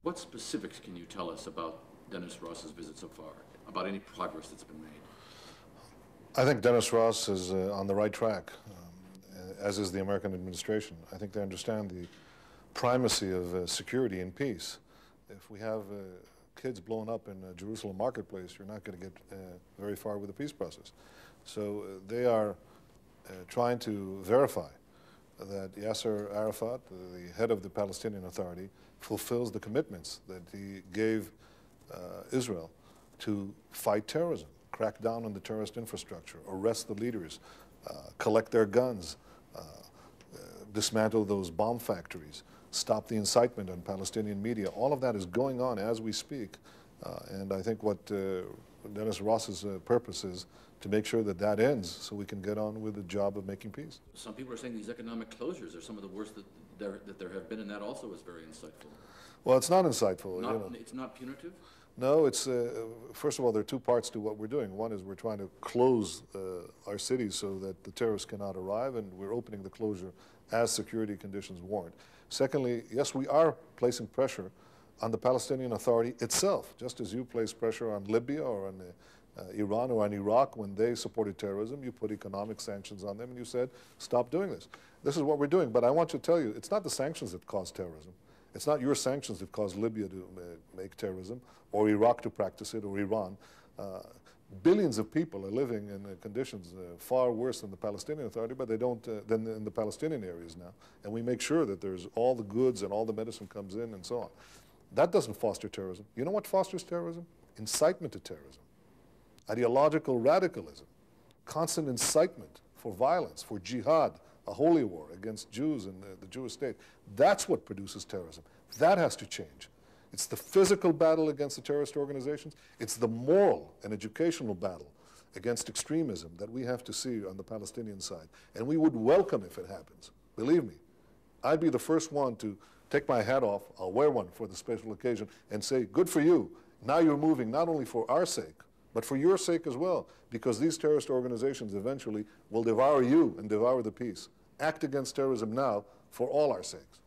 What specifics can you tell us about Dennis Ross's visit so far, about any progress that's been made? I think Dennis Ross is on the right track, as is the American administration. I think they understand the primacy of security and peace. If we have kids blown up in Jerusalem marketplace, you're not going to get very far with the peace process. So they are trying to verify that Yasser Arafat, the head of the Palestinian Authority, fulfills the commitments that he gave Israel to fight terrorism, crack down on the terrorist infrastructure, arrest the leaders, collect their guns, dismantle those bomb factories, stop the incitement on Palestinian media. All of that is going on as we speak. And I think what Dennis Ross's purpose is to make sure that that ends so we can get on with the job of making peace. Some people are saying these economic closures are some of the worst that there have been, and that also is very insightful. Well, it's not insightful. It's not punitive? No, it's, first of all, there are two parts to what we're doing. One is we're trying to close our cities so that the terrorists cannot arrive, and we're opening the closure as security conditions warrant. Secondly, yes, we are placing pressure on the Palestinian Authority itself, just as you place pressure on Libya or on Iran or on Iraq when they supported terrorism. You put economic sanctions on them and you said, stop doing this. This is what we're doing, but I want to tell you, it's not the sanctions that cause terrorism. It's not your sanctions that caused Libya to make terrorism, or Iraq to practice it, or Iran. Billions of people are living in conditions far worse than the Palestinian Authority, but they don't, than in the Palestinian areas now. And we make sure that there's all the goods and all the medicine comes in and so on. That doesn't foster terrorism. You know what fosters terrorism? Incitement to terrorism, ideological radicalism, constant incitement for violence, for jihad, a holy war against Jews and the Jewish state. That's what produces terrorism. That has to change. It's the physical battle against the terrorist organizations. It's the moral and educational battle against extremism that we have to see on the Palestinian side. And we would welcome if it happens. Believe me, I'd be the first one to take my hat off. I'll wear one for the special occasion and say, good for you. Now you're moving not only for our sake, but for your sake as well, because these terrorist organizations eventually will devour you and devour the peace. Act against terrorism now for all our sakes.